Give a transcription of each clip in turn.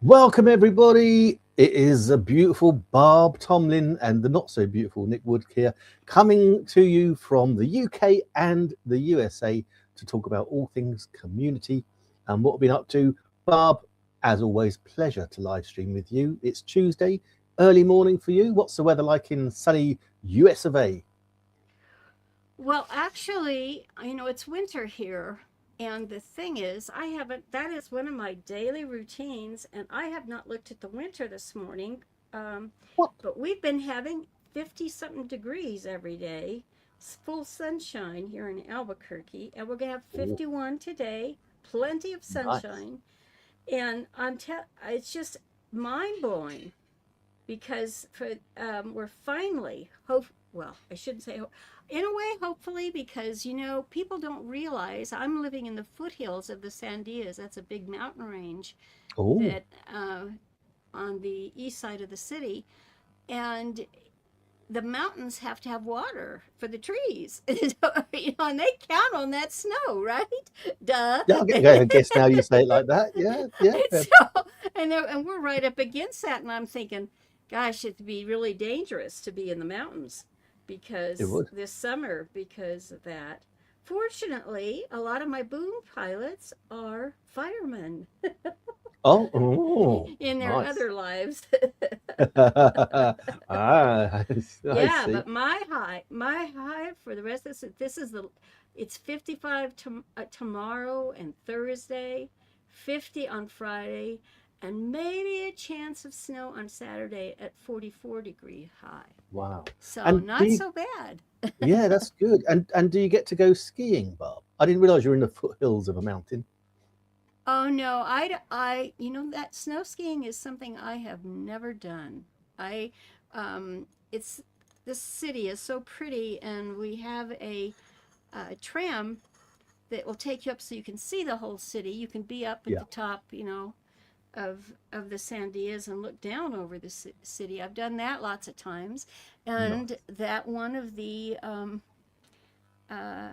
Welcome, everybody. It is a beautiful Barb Tomlin and the not so beautiful Nick Wood here, coming to you from the UK and the USA to talk about all things community and what we've been up to. Barb, as always, pleasure to live stream with you. It's Tuesday, early morning for you. What's the weather like in sunny US of A? Well, actually, it's winter here. And the thing is, that is one of my daily routines. And I have not looked at the winter this morning. Um, What? but we've been having 50 something degrees every day. It's full sunshine here in Albuquerque. And we're going to have Oh, 51 today. Plenty of nice. sunshine. And it's just mind blowing because we're finally hope. Well, I shouldn't say in a way, hopefully, because people don't realize I'm living in the foothills of the Sandias. That's a big mountain range Oh, that on the east side of the city, and the mountains have to have water for the trees, and they count on that snow, right? Duh. yeah, I guess now you say it like that. Yeah, yeah. So, and we're right up against that, and I'm thinking, gosh, it'd be really dangerous to be in the mountains It because would. this summer because of that. Fortunately, a lot of my boom pilots are firemen Oh, in their nice. other lives. I Yeah, see. but my high for the rest of this is the it's 55 tomorrow and Thursday, 50 on Friday, and maybe a chance of snow on Saturday at 44-degree high. Wow. So And do not you, so bad. yeah, that's good. And do you get to go skiing, Bob? I didn't realize you're in the foothills of a mountain. Oh no, that snow skiing is something I have never done. It's this city is so pretty, and we have a tram that will take you up so you can see the whole city. You can be up at Yeah, the top, of the Sandias and look down over the city. I've done that lots of times, and nice. that one of the uh,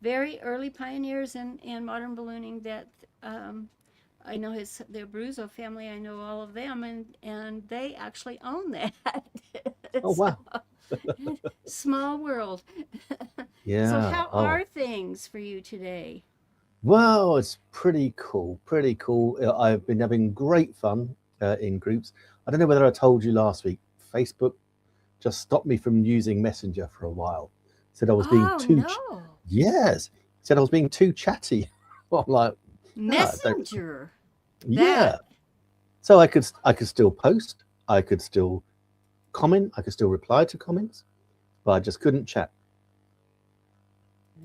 very early pioneers in modern ballooning that I know the Abruzzo family. I know all of them, and they actually own that. Oh, So wow. small world. So Yeah. how Oh, are things for you today? well, it's pretty cool. Pretty cool. I've been having great fun in groups. I don't know whether I told you last week. Facebook just stopped me from using Messenger for a while. Said I was being Oh too, no, yes. Said I was being too chatty. I'm like, no, don't. Messenger. Yeah. That So I could still post, I could still comment, I could still reply to comments, but I just couldn't chat.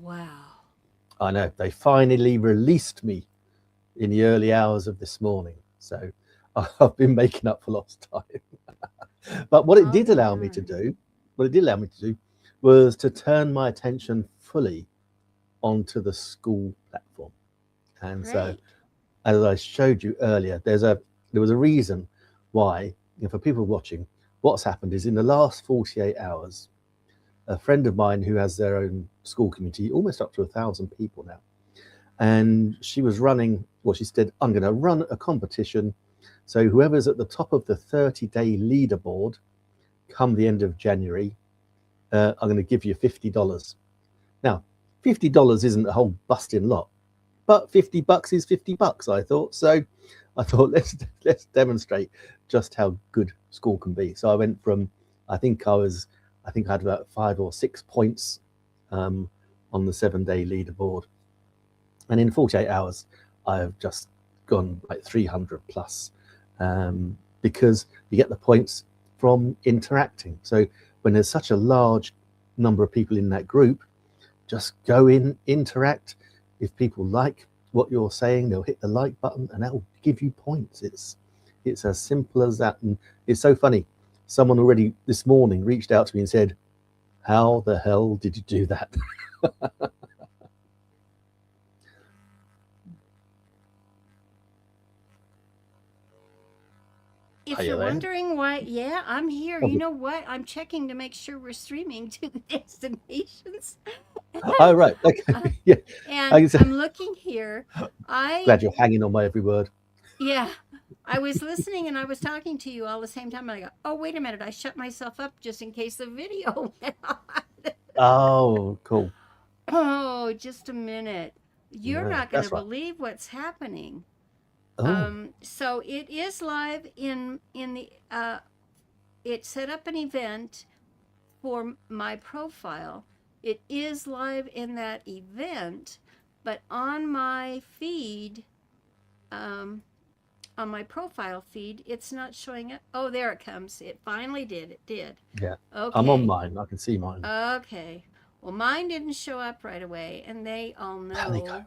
wow. I know they finally released me in the early hours of this morning, so I've been making up for lost time. But what it Oh did allow me to darn. do, what it did allow me to do, was to turn my attention fully onto the school platform. And so, Great. as I showed you earlier, there was a reason why. For people watching, what's happened is in the last 48 hours, a friend of mine who has their own school community, almost up to 1,000 people now, and she was running. Well, she said, "I'm going to run a competition. So whoever's at the top of the 30-day leaderboard come the end of January, I'm going to give you $50." Now, $50 isn't a whole busting lot, but $50 is $50. I thought so. I thought let's demonstrate just how good school can be. So I went from I think I was I think I had about 5 or 6 points um, on the 7-day leaderboard, and in 48 hours I've just gone like 300 plus because you get the points from interacting. So when there's such a large number of people in that group, just go in, interact. If people like what you're saying, they'll hit the like button and that will give you points. It's as simple as that. And it's so funny. Someone already this morning reached out to me and said, "How the hell did you do that?" Are If you you're there? wondering why, yeah, I'm here. You Oh, know what? I'm checking to make sure we're streaming to the destinations. oh right. Uh, Okay. Yeah. and I I'm looking here. I, glad you're hanging on my every word. yeah, I was listening and I was talking to you all the same time. I go, oh, wait a minute. I shut myself up just in case the video went on. Oh, cool. Oh, just a minute. You're No, not going to that's right. believe what's happening. Oh, So it is live in the it set up an event for my profile. It is live in that event, but on my feed, um, on my profile feed, it's not showing up. Oh, there it comes. It finally did. It did. yeah. I'm on Okay. mine. I can see mine. Okay. Well, mine didn't show up right away, and they all Panic know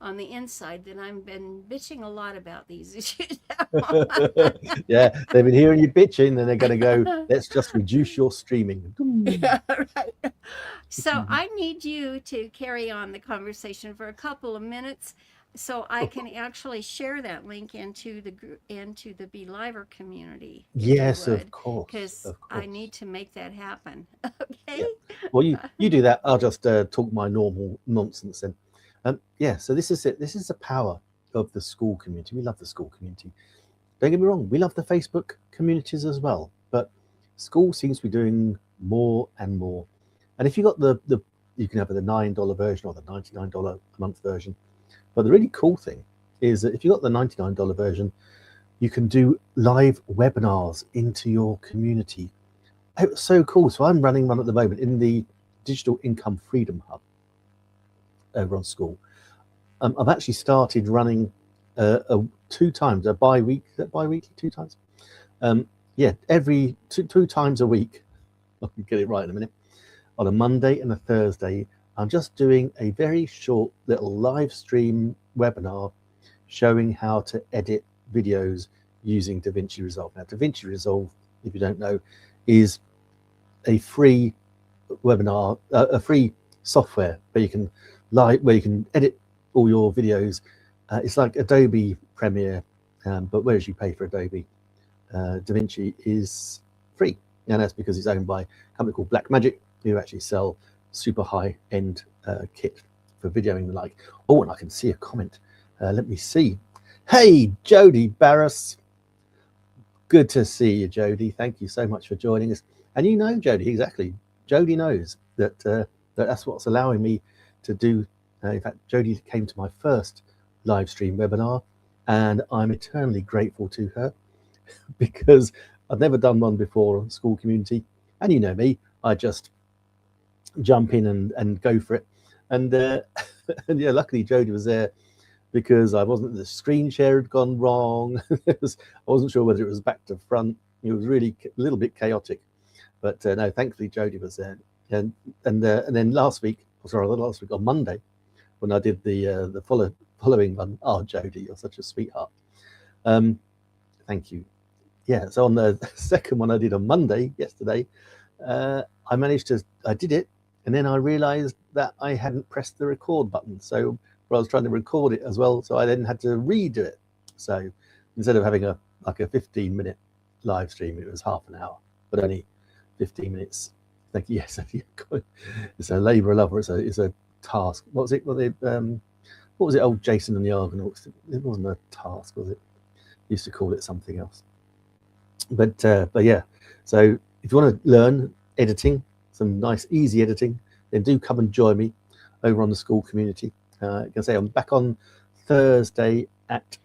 on the inside that I've been bitching a lot about these issues. over. Yeah, they've been hearing you bitching, and they're going to go, let's just reduce your streaming. Right. So I need you to carry on the conversation for a couple of minutes so I can actually share that link into the into the Be Liver community, if you Yes, of would, course, because of I course. need to make that happen. Okay. Yeah. Well, you do that. I'll just talk my normal nonsense then. Yeah. So this is it. This is the power of the school community. We love the school community. Don't get me wrong. We love the Facebook communities as well. But school seems to be doing more and more. And if you got the you can have the $9 version or the $99 a month version. But the really cool thing is that if you got the $99 version, you can do live webinars into your community. It was so cool. So I'm running one at the moment in the Digital Income Freedom Hub over on school. I've actually started running 2 times a bi-week. Is that bi-weekly? 2 times? Yeah, every two times a week. I can get it right in a minute. On a Monday and a Thursday, I'm just doing a very short little live stream webinar showing how to edit videos using DaVinci Resolve. Now, DaVinci Resolve, if you don't know, is a free webinar, a free software where you can edit all your videos. It's like Adobe Premiere, but whereas you pay for Adobe, DaVinci is free, and that's because it's owned by a company called Blackmagic, who actually sell super high-end kit for videoing and the like. Oh, and I can see a comment. Let me see. Hey, Jody Barris. Good to see you, Jody. Thank you so much for joining us. And you know, Jody, exactly. Jody knows that that's what's allowing me to do. In fact, Jody came to my first live stream webinar, and I'm eternally grateful to her because I've never done one before on school community. And you know me, I just jump in and go for it. And and yeah, luckily Jody was there because the screen share had gone wrong. I wasn't sure whether it was back to front. It was really a little bit chaotic, but no, thankfully Jody was there. And then last week on Monday, when I did the following one, oh Jody, you're such a sweetheart. Thank you. Yeah, so on the second one I did on Monday, yesterday, I did it, and then I realized that I hadn't pressed the record button. So I was trying to record it as well, so I then had to redo it. So instead of having a 15-minute live stream, it was half an hour, but only 15 minutes. Thank you. Yes, it's a labour of love. It's a task. What was it? What was it? Old Jason and the Argonauts. It wasn't a task, was it? Used to call it something else. But yeah. So if you want to learn editing, some nice easy editing, then do come and join me over on the school community. I can say I'm back on Thursday at,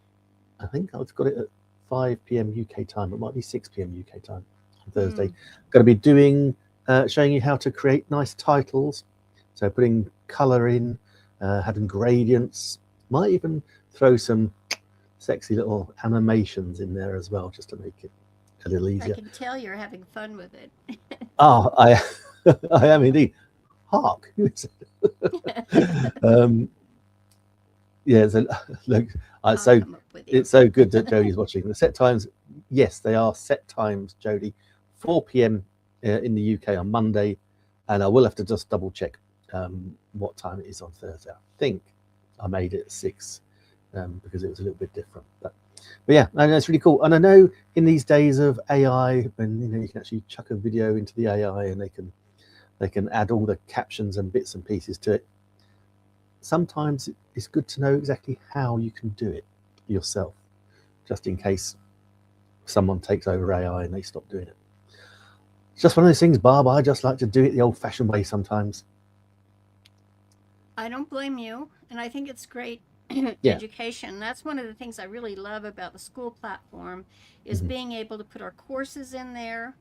I think I've got it at 5 p.m. UK time. It might be 6 p.m. UK time on Thursday. Going to be doing, showing you how to create nice titles. So putting colour in, having gradients. Might even throw some sexy little animations in there as well, just to make it a little easier. I can tell you're having fun with it. I am indeed. Hark. Yeah, so look, it's so good that Jody's watching. The set times, yes, they are set times, Jody. 4 p.m. In the UK on Monday, and I will have to just double check what time it is on Thursday. I think I made it at 6 because it was a little bit different. But yeah, I know it's really cool. And I know in these days of AI, when you can actually chuck a video into the AI and they can add all the captions and bits and pieces to it. Sometimes it's good to know exactly how you can do it yourself. just in case someone takes over AI and they stop doing it. It's just one of those things, Barb. I just like to do it the old-fashioned way sometimes. I don't blame you, and I think it's great Yeah. education. That's one of the things I really love about the school platform is Mhm. being able to put our courses in there.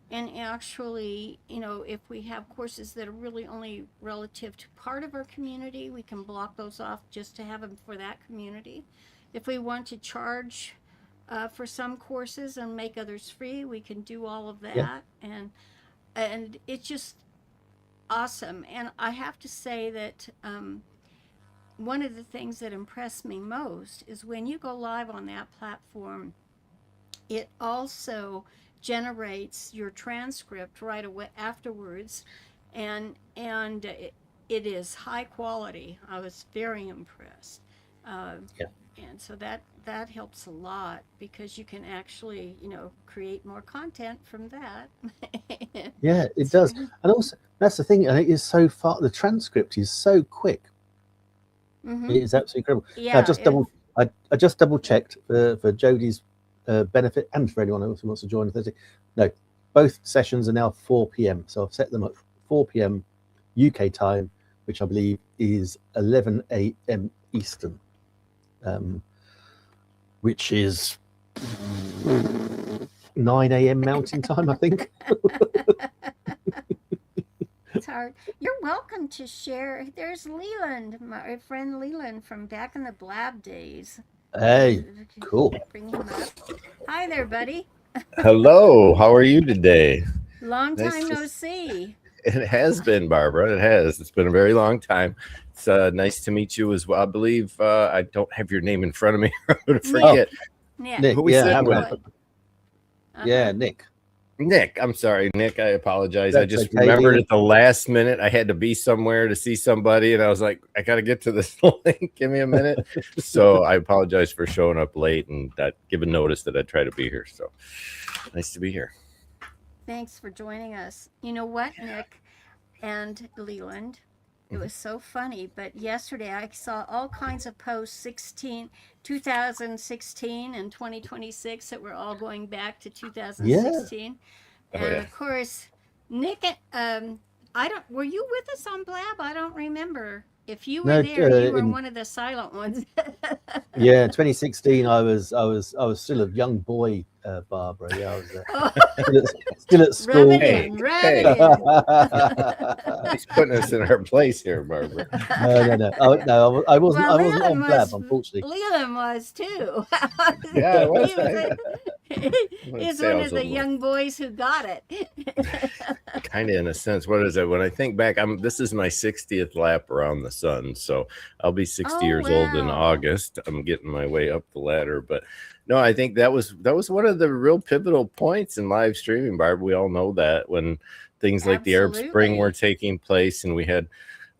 And actually, if we have courses that are really only relative to part of our community, we can block those off just to have them for that community. If we want to charge for some courses and make others free, we can do all of Yeah. that. And it's just awesome. And I have to say that one of the things that impressed me most is when you go live on that platform, it also generates your transcript right away afterwards, and it is high quality. I was very impressed. Uh, Yeah. and so that helps a lot because you can actually create more content from that. Yeah, it It's does. very. And also, that's the thing. And it is so far. The transcript is so quick. Mm-hmm. It is absolutely incredible. Now, Yeah. I just double checked for Jodie's benefit and for anyone else who wants to join the Thursday. No, both sessions are now 4 p.m. So I've set them at 4 p.m. UK time, which I believe is 11 a.m. Eastern, um, which is 9 a.m. Mountain time, I think. It's hard. You're welcome to share. There's Leland, my friend Leland from back in the Blab days. Hey, cool. Bring him up. Hi there, buddy. Hello, how are you today? Long Nice time to. no see. It has been, Barbara. It has. It's been a very long time. It's nice to meet you as well. I believe I don't have your name in front of me. I'm going to Nick. forget. Nick. Nick, Who we yeah, sitting with? Wood. yeah, Nick. Nick. I'm sorry, Nick. I apologize. I That's just okay, remembered Leland. at the last minute I had to be somewhere to see somebody, and I was like, I got to get to this link. Give me a minute. So I apologize for showing up late and not giving notice that I'd try to be here. So nice to be here. Thanks for joining us. You know what, Nick and Leland? It was so funny, but yesterday I saw all kinds of posts 2016 and 2026 that were all going back to Yeah. 2016. Oh, And yeah. of course, Nick, I don't, were you with us on Blab? I don't remember. If you were No, there, you were in one of the silent ones. yeah, 2016, I was still a young boy, Barbara. Yeah, I was Oh, still at rub school. it Hey, in, rub hey. it in. He's putting us in our place here, Barbara. No. Oh, no, I wasn't. Well, I wasn't on Leland Blab, was. unfortunately. Leland was too. Yeah, I was. He was. I wouldn't He's say I one was of the old. young boys who got it. Kind of in a sense. What is it? When I think back, this is my 60th lap around the sun, so I'll be 60 Oh years old in wow! August. I'm getting my way up the ladder, but no, I think that was one of the real pivotal points in live streaming, Barb. We all know that when things like the Arab Spring were Absolutely. taking place, and we had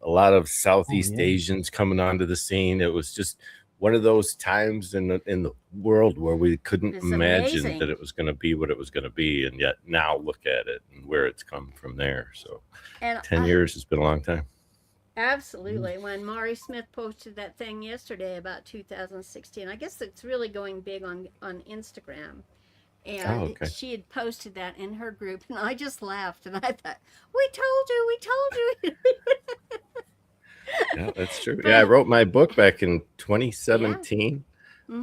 a lot of Oh Southeast yeah. Asians coming onto the scene. It was just one of those times in the world where we couldn't It's imagine that amazing. it was going to be what it was going to be, and yet now look at it and where it's come from there. So And 10 years has been a long time. absolutely, when Mari Smith posted that thing yesterday about 2016, I guess it's really going big on Instagram. Oh, And okay. she had posted that in her group, and I just laughed and I thought, "We told you, we told you." Yeah, that's true. Yeah, I But wrote my book back in yeah, 2017.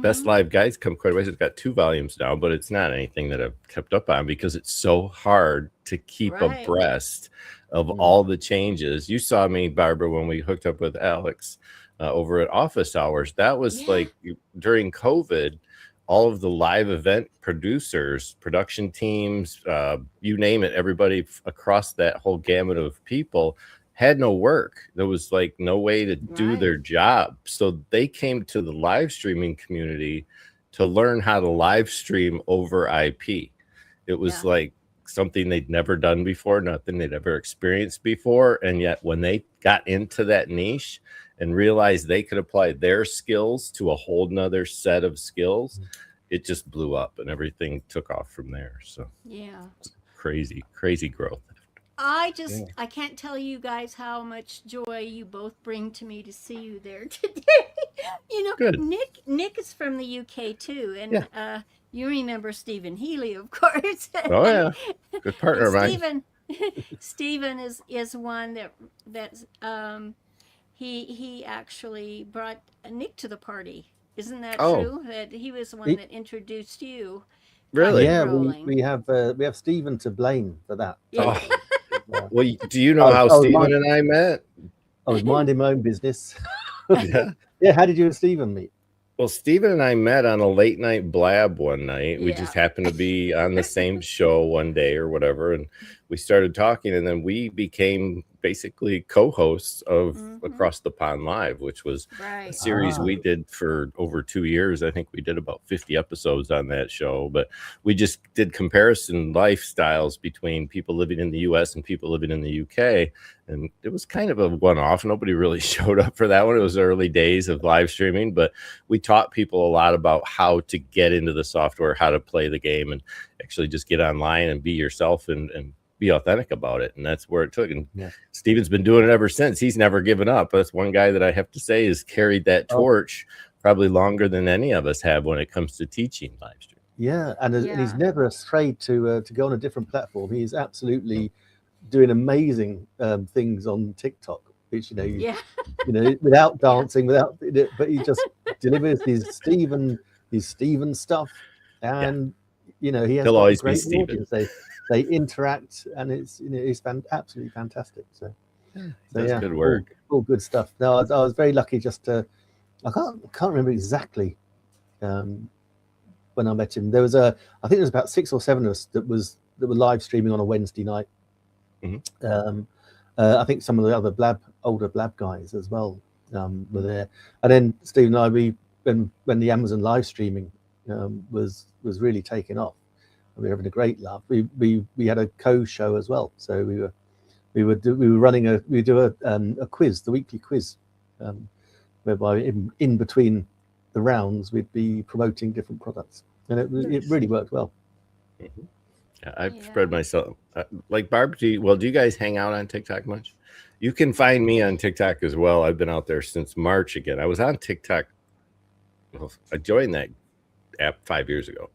Best mm-hmm, Live Guides come quite a ways. It's got 2 volumes now, but it's not anything that I've kept up on because it's so hard to keep right, abreast of Mm. all the changes. You saw me, Barbara, when we hooked up with Alex over at Office Hours. That was yeah, like during COVID, all of the live event producers, production teams, you name it, everybody across that whole gamut of people had no work. There was like no way to do right, their job. So they came to the live streaming community to learn how to live stream over IP. It was yeah, like something they'd never done before, nothing they'd ever experienced before. And yet when they got into that niche and realized they could apply their skills to a whole nother set of skills, it just blew up and everything took off from there. So yeah. crazy, crazy growth. I can't tell you guys how much joy you both bring to me to see you there today. Good. Nick is from the UK too, and Yeah. you remember Stephen Healy, of course. Oh yeah. Good partner And of mine. Stephen is one that's he actually brought Nick to the party. Isn't that Oh, true? That he was the one He- that introduced you, got really? you yeah, rolling. we have Stephen to blame for that. Yeah. Oh, Uh, well, do you know how I was Stephen and I met? I was minding my own business. Yeah. Yeah, how did you and Stephen meet? Well, Stephen and I met on a late night blab one night. We Yeah. just happened to be on the same show one day or whatever. And we started talking, and then we became basically co-hosts of Across the Pond Live, which was a Right. series we did for over 2 years. I think we did about 50 episodes on that show, but we just did comparison lifestyles between people living in the US and people living in the UK. And it was kind of a one-off. Nobody really showed up for that one. It was early days of live streaming, but we taught people a lot about how to get into the software, how to play the game, and actually just get online and be yourself and be authentic about it. And that's where it took. And Yeah. Steven's been doing it ever since. He's never given up. That's one guy that I have to say has carried that torch probably longer than any of us have when it comes to teaching live stream. Yeah, and he's Yeah. never afraid to go on a different platform. He is absolutely doing amazing things on TikTok, which Yeah. without dancing, without, but he just delivers his Steven stuff, and he has He'll got a always be great Steven. audience. They interact, and it's absolutely fantastic. So That's yeah, good work. all good stuff. No, I was very lucky just to. I can't remember exactly when I met him. I think there was about 6 or 7 of us that were live streaming on a Wednesday night. I think some of the other older blab guys as well were there, and then Steve and I, when the Amazon live streaming was really taking off, and we were having a great laugh. We had a co-show as well, so we do a quiz, the weekly quiz, whereby in between the rounds we'd be promoting different products, and it really worked well. Yeah, I've spread myself like Barb. Do you guys hang out on TikTok much? You can find me on TikTok as well. I've been out there since March again. I was on TikTok. Well, I joined that app 5 years ago,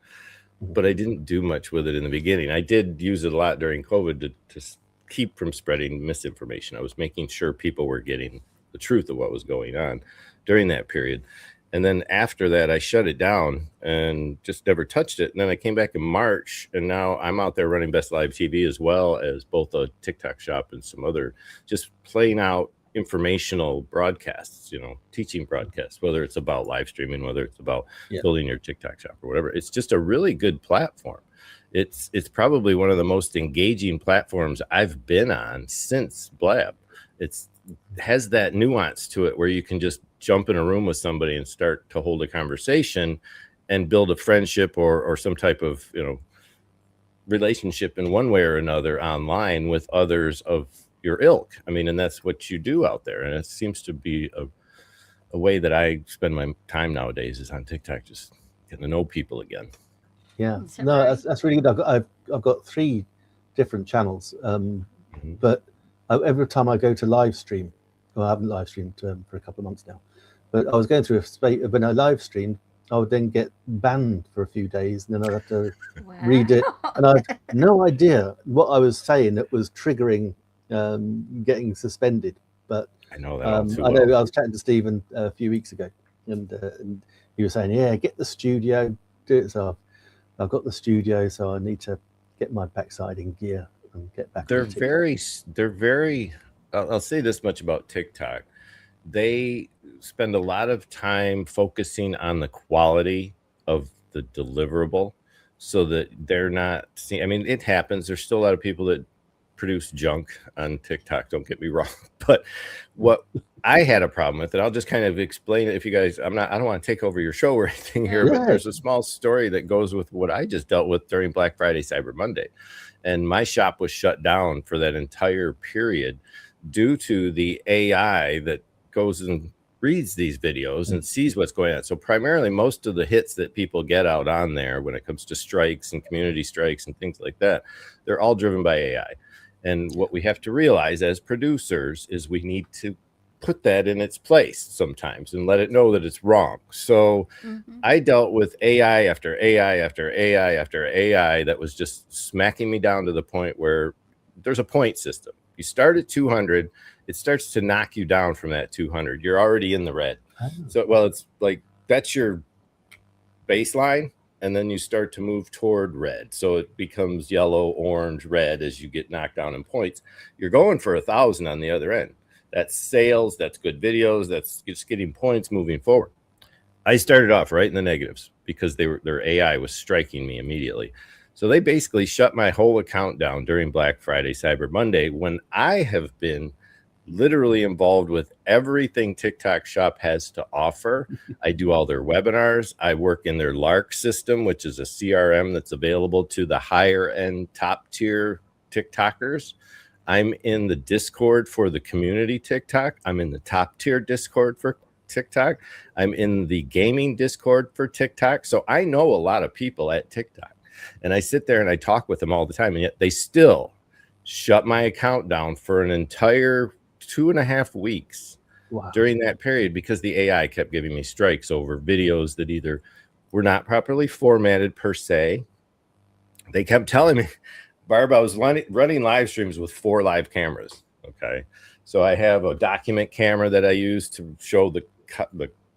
but I didn't do much with it in the beginning. I did use it a lot during COVID to keep from spreading misinformation. I was making sure people were getting the truth of what was going on during that period. And then after that, I shut it down and just never touched it. And then I came back in March, and now I'm out there running Best Live TV as well as both a TikTok shop and some other, just playing out informational broadcasts, teaching broadcasts, whether it's about live streaming, whether it's about building your TikTok shop or whatever. It's just a really good platform. It's probably one of the most engaging platforms I've been on since Blab. It has that nuance to it where you can just jump in a room with somebody and start to hold a conversation and build a friendship or some type of relationship in one way or another online with others of your ilk. I mean, and that's what you do out there. And it seems to be a way that I spend my time nowadays is on TikTok, just getting to know people again. Yeah, no, that's really good. I've got 3 different channels, but every time I go to live stream, well, I haven't live streamed for a couple of months now, but I was going through a space when I live streamed, I would then get banned for a few days, and then I'd have to read it, and I had no idea what I was saying that was triggering getting suspended. But I know that. I was chatting to Stephen a few weeks ago, and he was saying, "Yeah, get the studio, do it." So I've got the studio, so I need to get my backside in gear and get back. They're very. I'll say this much about TikTok. They spend a lot of time focusing on the quality of the deliverable so that they're not seeing. I mean, it happens. There's still a lot of people that produce junk on TikTok. Don't get me wrong. But what I had a problem with it, I'll just kind of explain it. If you guys, I don't want to take over your show or anything here, but there's a small story that goes with what I just dealt with during Black Friday, Cyber Monday. And my shop was shut down for that entire period due to the AI that goes and reads these videos and sees what's going on. So primarily most of the hits that people get out on there when it comes to strikes and community strikes and things like that, they're all driven by AI. And what we have to realize as producers is we need to put that in its place sometimes and let it know that it's wrong. So I dealt with AI after AI after AI after AI that was just smacking me down to the point where there's a point system. You start at 200, it starts to knock you down from that 200. You're already in the red. So, well, it's like that's your baseline, and then you start to move toward red. So it becomes yellow, orange, red as you get knocked down in points. You're going for 1,000 on the other end. That's sales, that's good videos, that's just getting points moving forward. I started off right in the negatives because their AI was striking me immediately. So they basically shut my whole account down during Black Friday, Cyber Monday, when I have been literally involved with everything TikTok Shop has to offer. I do all their webinars. I work in their LARC system, which is a CRM that's available to the higher end top tier TikTokers. I'm in the Discord for the community TikTok. I'm in the top tier Discord for TikTok. I'm in the gaming Discord for TikTok. So I know a lot of people at TikTok, and I sit there and I talk with them all the time, and yet they still shut my account down for an entire 2.5 weeks during that period because the AI kept giving me strikes over videos that either were not properly formatted per se. They kept telling me, Barb, I was running live streams with 4 live cameras. Okay. So I have a document camera that I use to show the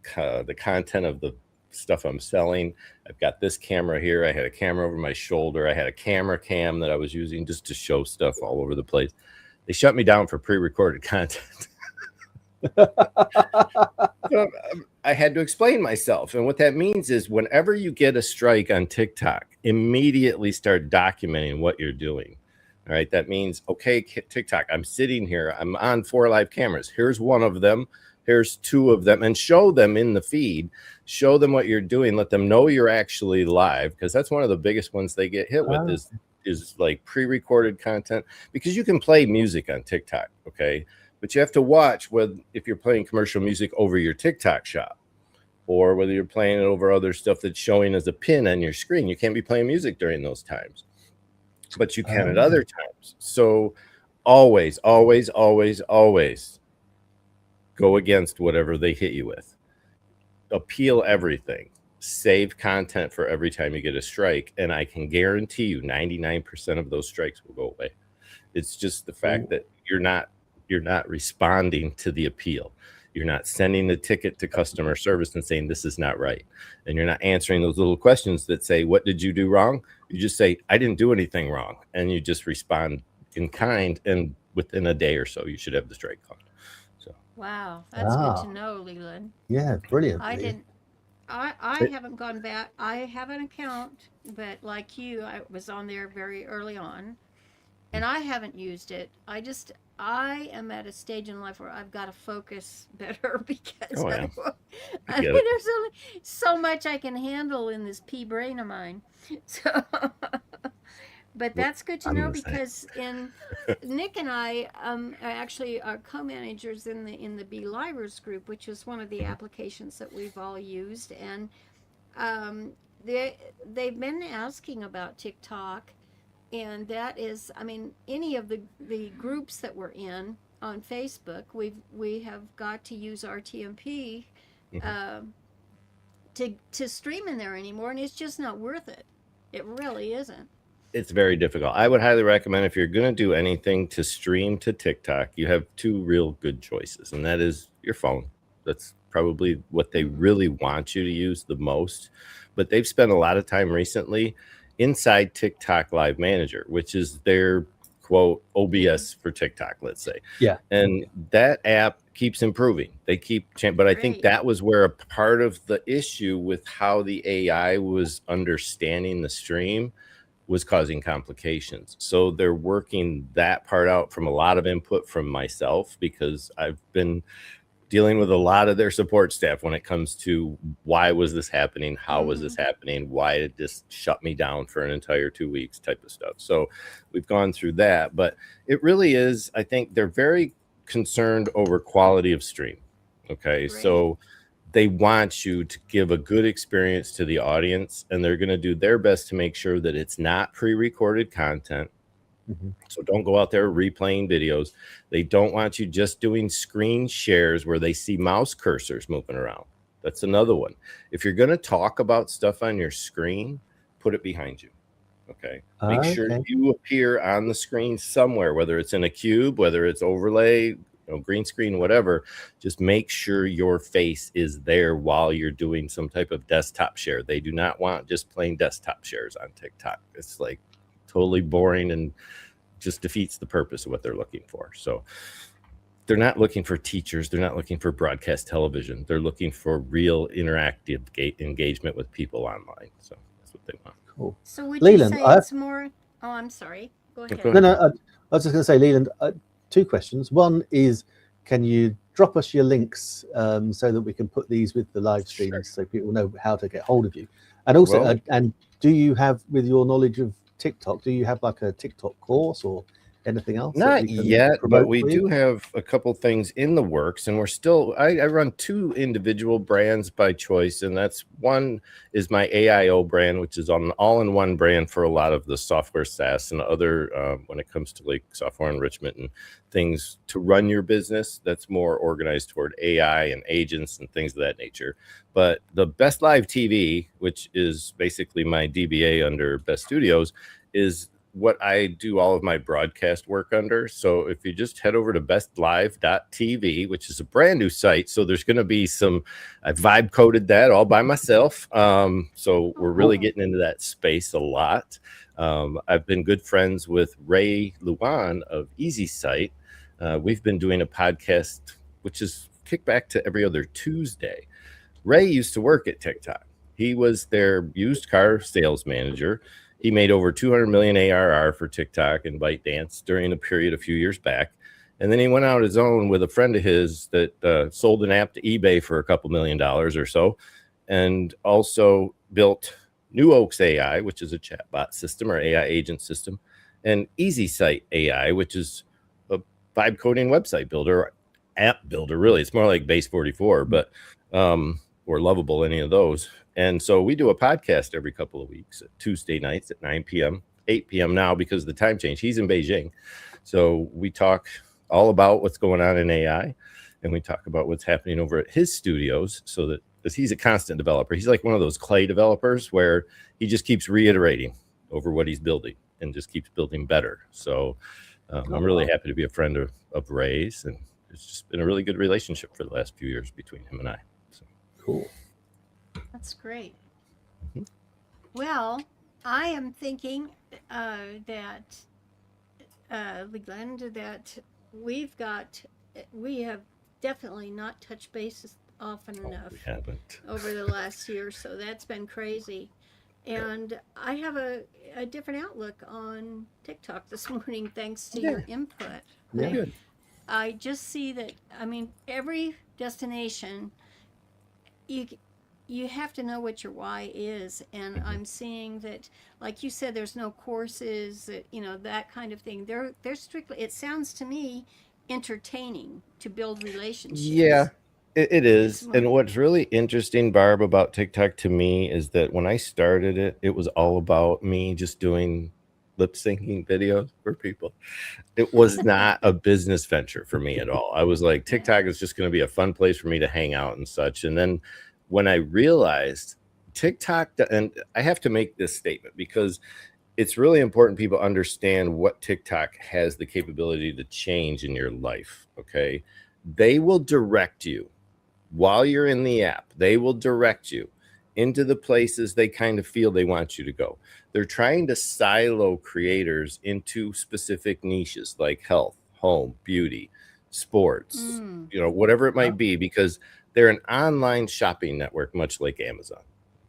content of the stuff I'm selling. I've got this camera here. I had a camera over my shoulder. I had a camera cam that I was using just to show stuff all over the place. They shut me down for pre-recorded content. So I had to explain myself. And what that means is whenever you get a strike on TikTok, immediately start documenting what you're doing. All right. That means, okay, TikTok, I'm sitting here. I'm on 4 live cameras. Here's one of them. Here's 2 of them, and show them in the feed. Show them what you're doing. Let them know you're actually live, because that's one of the biggest ones they get hit with is like pre-recorded content, because you can play music on TikTok. Okay. But you have to watch if you're playing commercial music over your TikTok shop, or whether you're playing it over other stuff that's showing as a pin on your screen. You can't be playing music during those times, but you can at other times. So always, always, always, always go against whatever they hit you with. Appeal everything. Save content for every time you get a strike. And I can guarantee you 99% of those strikes will go away. It's just the fact that you're not responding to the appeal. You're not sending the ticket to customer service and saying this is not right. And you're not answering those little questions that say, what did you do wrong? You just say, I didn't do anything wrong. And you just respond in kind. And within a day or so, you should have the strike gone. So wow, that's good to know, Leland. Yeah, brilliant. I haven't gone back. I have an account, but like you, I was on there very early on, and I haven't used it. I am at a stage in life where I've got to focus better because I mean, there's only so much I can handle in this pea brain of mine. So, but that's good to know, because Nick and I actually are co-managers in the Be Livers group, which is one of the applications that we've all used, and they've been asking about TikTok. And that is, I mean, any of the groups that we're in on Facebook, we have got to use RTMP to stream in there anymore, and it's just not worth it. It really isn't. It's very difficult. I would highly recommend, if you're going to do anything to stream to TikTok, you have 2 real good choices, and that is your phone. That's probably what they really want you to use the most. But they've spent a lot of time recently inside TikTok Live Manager, which is their quote OBS for TikTok, let's say. Yeah. And that app keeps improving. They keep but I think that was where a part of the issue with how the AI was understanding the stream was causing complications. So they're working that part out from a lot of input from myself, because I've been dealing with a lot of their support staff when it comes to why was this happening? How was this happening? Why did this shut me down for an entire 2 weeks type of stuff? So we've gone through that, but it really is, I think they're very concerned over quality of stream. Okay. So they want you to give a good experience to the audience, and they're going to do their best to make sure that it's not pre-recorded content. So don't go out there replaying videos. They don't want you just doing screen shares where they see mouse cursors moving around. That's another one. If you're going to talk about stuff on your screen, put it behind you. Okay. Make sure you appear on the screen somewhere, whether it's in a cube, whether it's overlay, green screen, whatever. Just make sure your face is there while you're doing some type of desktop share. They do not want just plain desktop shares on TikTok. It's like totally boring and just defeats the purpose of what they're looking for. So they're not looking for teachers. They're not looking for broadcast television. They're looking for real interactive engagement with people online. So that's what they want. Cool. So would Leland, you say it's more? Oh, I'm sorry. Go ahead. Go ahead. No, I was just going to say, Leland, 2 questions. One is, can you drop us your links so that we can put these with the live streams so people know how to get hold of you? And also, and do you have, with your knowledge of TikTok, do you have like a TikTok course or anything else? Not yet, but we do have a couple things in the works, and we're still, I run 2 individual brands by choice, and that's one is my AIO brand, which is an all-in-one brand for a lot of the software SaaS and other when it comes to like software enrichment and things to run your business. That's more organized toward AI and agents and things of that nature. But the Best Live TV, which is basically my DBA under Best Studios, is what I do all of my broadcast work under. So if you just head over to bestlive.tv, which is a brand new site, so there's going to be some, I vibe coded that all by myself. So we're really getting into that space a lot. I've been good friends with Ray Luan of Easy Site. We've been doing a podcast, which is kicked back to every other Tuesday. Ray used to work at TikTok. He was their used car sales manager. He made over 200 million ARR for TikTok and ByteDance during a period a few years back. And then he went out his own with a friend of his that sold an app to eBay for a couple $1 million or so, and also built WUK AI, which is a chatbot system or AI agent system, and Easy Site AI, which is a vibe coding website builder, app builder, really. It's more like Base 44, but or Lovable, any of those. And so we do a podcast every couple of weeks, Tuesday nights at 9 p.m., 8 p.m. now because of the time change. He's in Beijing. So we talk all about what's going on in AI, and we talk about what's happening over at his studios, so that, because he's a constant developer. He's like one of those clay developers where he just keeps reiterating over what he's building and just keeps building better. So I'm really happy to be a friend of Ray's, and it's just been a really good relationship for the last few years between him and I. So. Cool. That's great. Well, I am thinking that, Leland, that we have definitely not touched bases often enough We haven't. over the last year, so that's been crazy. And I have a different outlook on TikTok this morning thanks to your input. Yeah. Good. I just see that, I mean, every destination, you have to know what your why is, and I'm seeing that, like you said, there's no courses, that kind of thing. They're strictly, it sounds to me, entertaining to build relationships. Yeah, it is. And what's really interesting, Barb, about TikTok to me is that when I started it, it was all about me just doing lip syncing videos for people. It was not a business venture for me at all. I was like, TikTok is just going to be a fun place for me to hang out and such. And then when I realized TikTok, and I have to make this statement because it's really important people understand what TikTok has the capability to change in your life. Okay. They will direct you while you're in the app. They will direct you into the places they kind of feel they want you to go. They're trying to silo creators into specific niches like health, home, beauty, sports, whatever it might be, because they're an online shopping network, much like Amazon.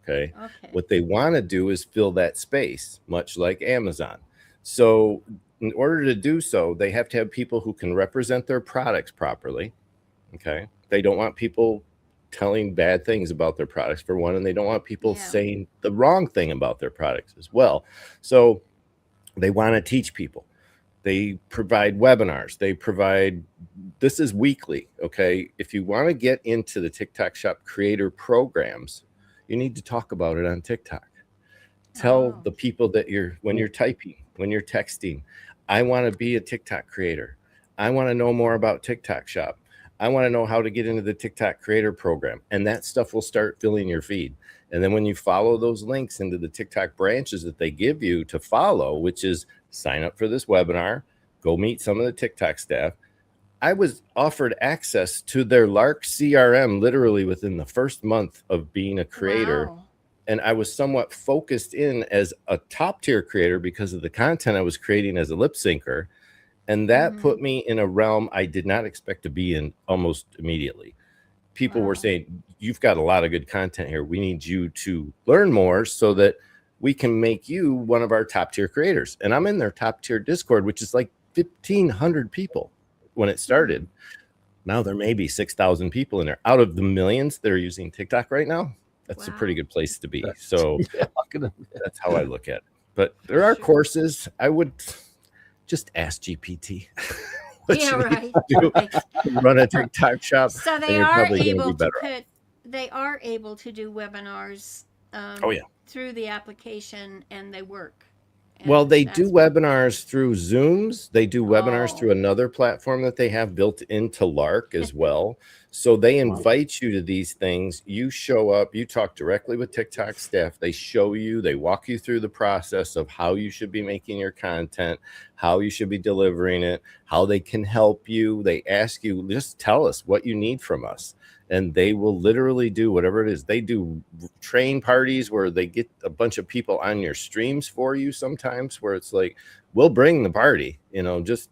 Okay. What they want to do is fill that space, much like Amazon. So in order to do so, they have to have people who can represent their products properly. Okay. They don't want people telling bad things about their products, for one, and they don't want people saying the wrong thing about their products as well. So they want to teach people. They provide webinars. This is weekly. Okay. If you want to get into the TikTok Shop creator programs, you need to talk about it on TikTok. Tell the people that when you're typing, when you're texting, I want to be a TikTok creator. I want to know more about TikTok Shop. I want to know how to get into the TikTok creator program. And that stuff will start filling your feed. And then when you follow those links into the TikTok branches that they give you to follow, which is sign up for this webinar, go meet some of the TikTok staff. I was offered access to their Lark CRM literally within the first month of being a creator. Wow. And I was somewhat focused in as a top tier creator because of the content I was creating as a lip syncer. And that put me in a realm I did not expect to be in almost immediately. People were saying, you've got a lot of good content here. We need you to learn more so that we can make you one of our top tier creators. And I'm in their top tier Discord, which is like 1,500 people when it started. Now there may be 6,000 people in there. Out of the millions that are using TikTok right now, that's a pretty good place to be. So that's how I look at it. But there are courses. I would just ask GPT. Yeah, right. Run a TikTok shop. So they are able to put. They are able to do webinars. Through the application, and they work. Well, they do webinars through Zooms. They do webinars through another platform that they have built into Lark as well. So they invite you to these things. You show up, you talk directly with TikTok staff. They show you, they walk you through the process of how you should be making your content, how you should be delivering it, how they can help you. They ask you, just tell us what you need from us. And they will literally do whatever it is. They do train parties where they get a bunch of people on your streams for you sometimes, where it's like, we'll bring the party, just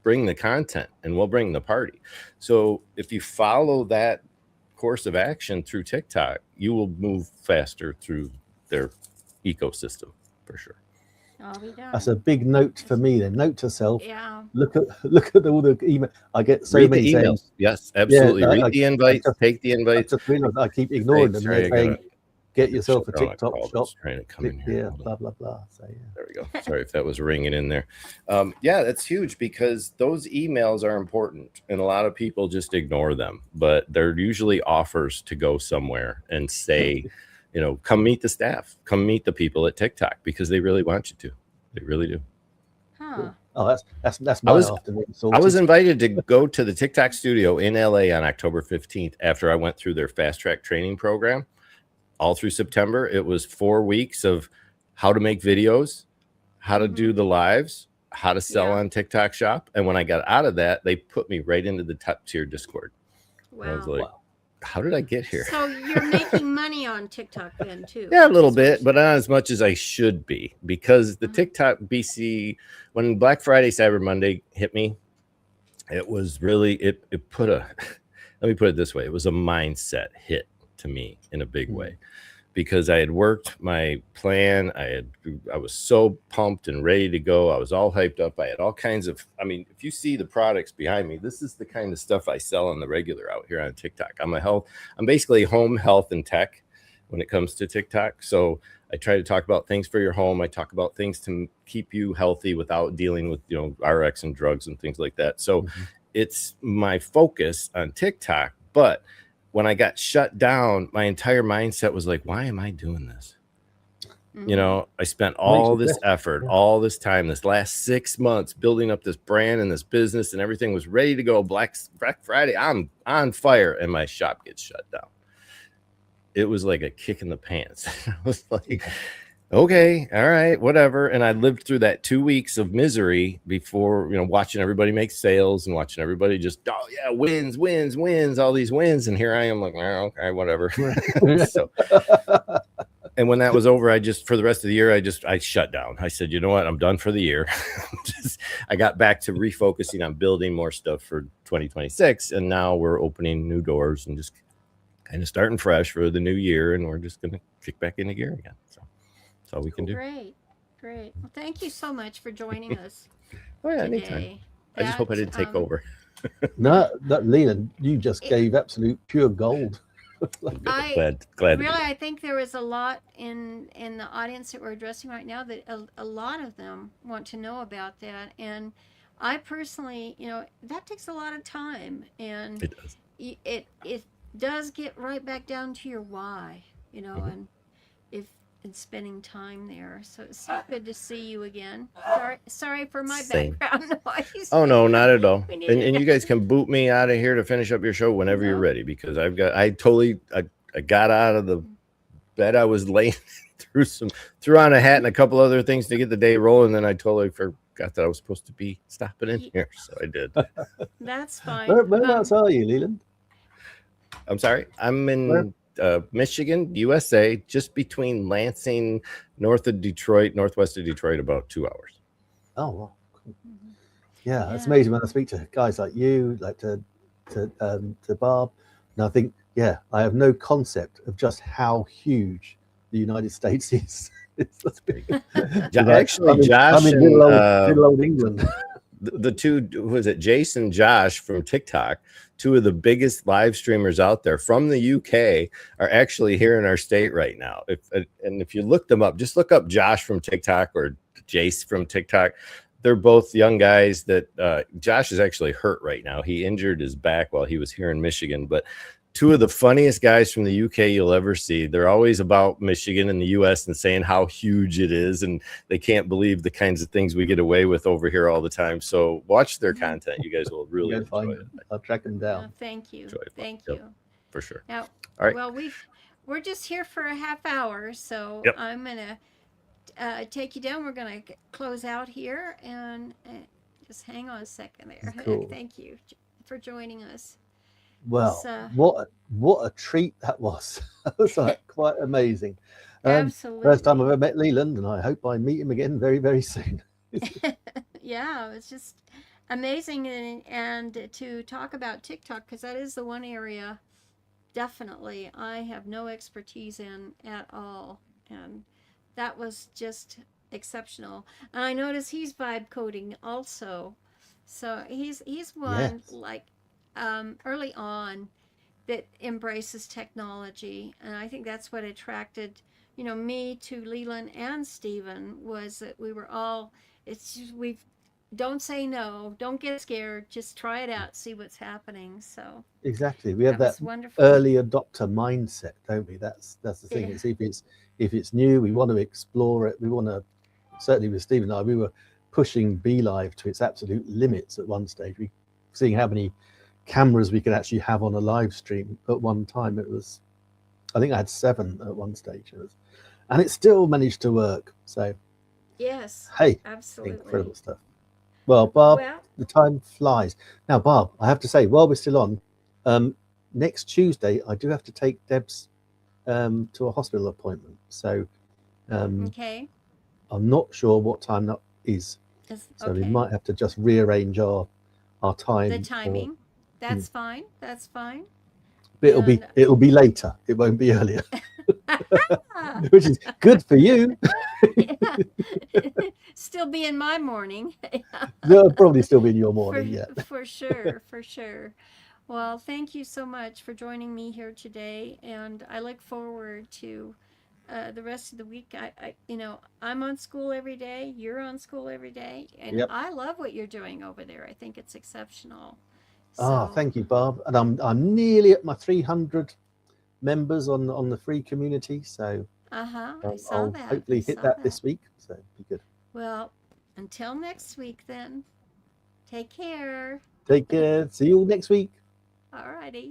bring the content and we'll bring the party. So if you follow that course of action through TikTok, you will move faster through their ecosystem for sure. That's a big note for me then. Note to self. Yeah. Look at all the email. I get so many emails. saying, yes, absolutely. Read the invites. Take the invites. I keep ignoring them. They're saying, get yourself a TikTok shop. Trying to come in here. Blah blah blah. So there we go. Sorry if that was ringing in there. That's huge because those emails are important, and a lot of people just ignore them. But they're usually offers to go somewhere and say, come meet the staff, come meet the people at TikTok because they really want you to. They really do. Huh. Oh, that's my afternoon. I was invited to go to the TikTok studio in LA on October 15th after I went through their fast track training program. All through September, it was 4 weeks of how to make videos, how to do the lives, how to sell on TikTok Shop. And when I got out of that, they put me right into the top tier Discord. Wow. I was like, how did I get here? So you're making money on TikTok then too? Yeah, a little bit, but not as much as I should be, because the TikTok BC, when Black Friday, Cyber Monday hit me, it was really, it put let me put it this way. It was a mindset hit to me in a big way, because I had worked my plan. I was so pumped and ready to go. I was all hyped up. I had all kinds of, if you see the products behind me, this is the kind of stuff I sell on the regular out here on TikTok. I'm basically home health and tech when it comes to TikTok. So I try to talk about things for your home. I talk about things to keep you healthy without dealing with, RX and drugs and things like that. So it's my focus on TikTok. But when I got shut down, my entire mindset was like, why am I doing this? I spent all this effort, all this time, this last 6 months building up this brand and this business, and everything was ready to go. Black Friday, I'm on fire, and my shop gets shut down. It was like a kick in the pants. I was like, okay, all right, whatever. And I lived through that 2 weeks of misery before, watching everybody make sales and watching everybody just, wins, all these wins. And here I am like, okay, whatever. And when that was over, for the rest of the year, I shut down. I said, you know what? I'm done for the year. I got back to refocusing on building more stuff for 2026. And now we're opening new doors and just kind of starting fresh for the new year. And we're just going to kick back into gear again. So that's all we can do. Great. Well, thank you so much for joining us. Anytime. I just hope I didn't take over. No, Lena, you just gave absolute pure gold. Glad really, I think there is a lot in the audience that we're addressing right now that a lot of them want to know about that. And I personally, that takes a lot of time, and it does. It does get right back down to your why, and if and spending time there. So it's so good to see you again. Sorry for my Same. background noise. Oh no, not at all. We And needed you guys can boot me out of here to finish up your show whenever you're No. ready, because I got out of the bed I was laying, threw on a hat and a couple other things to get the day rolling. Then I totally forgot that I was supposed to be stopping in here, so I did. That's fine. Whereabouts are you, Leland? I'm sorry. I'm in Michigan, USA, just between Lansing, northwest of Detroit, about 2 hours. Oh, wow. Cool. Yeah, it's amazing when I speak to guys like you, like to Barb, and I think, yeah, I have no concept of just how huge the United States is. It's big. Actually, Josh I'm in and little old England. the two, who is it, Jason and Josh from TikTok, two of the biggest live streamers out there from the UK, are actually here in our state right now. If you look them up, just look up Josh from TikTok or Jace from TikTok. They're both young guys that Josh is actually hurt right now. He injured his back while he was here in Michigan, but two of the funniest guys from the UK you'll ever see. They're always about Michigan and the US and saying how huge it is, and they can't believe the kinds of things we get away with over here all the time. So watch their content. You guys will really enjoy it. I'll track them down. Thank you. Thank Yep, you. for sure. Now, all right. Well, we're just here for a half hour, so Yep. I'm gonna take you down. We're gonna close out here, and just hang on a second there. Cool. Thank you for joining us. Well, what a treat that was. That was quite amazing. Absolutely. First time I've ever met Leland, and I hope I meet him again very, very soon. Yeah, it's just amazing, and to talk about TikTok, because that is the one area definitely I have no expertise in at all, and that was just exceptional. And I notice he's vibe coding also, so he's one like early on that embraces technology, and I think that's what attracted me to Leland and Stephen, was that we were all, don't say no, don't get scared, just try it out, see what's happening. So exactly, we have that wonderful early adopter mindset, don't we? That's the thing. Yeah. It's if it's new, we want to explore it. We want to, certainly with Stephen and I, we were pushing BeLive to its absolute limits at one stage. We seeing how many cameras we could actually have on a live stream at one time. It was, I think I had 7 at one stage. And it still managed to work. So yes, hey, absolutely incredible stuff. Well, Barb, the time flies. Now, Barb, I have to say, while we're still on, next Tuesday I do have to take Debs to a hospital appointment. So okay, I'm not sure what time that is. So we might have to just rearrange our time. The timing. That's fine. That's fine. But it'll be later. It won't be earlier. Which is good for you. Yeah. Still be in my morning. They'll probably still be in your morning, for sure, for sure. Well, thank you so much for joining me here today, and I look forward to the rest of the week. I'm on school every day. You're on school every day, and I love what you're doing over there. I think it's exceptional. So, thank you, Barb. And I'm nearly at my 300 members on the free community. So I saw that. Hopefully hit that this week. So be good. Well, until next week then. Take care. Take care. See you all next week. All righty.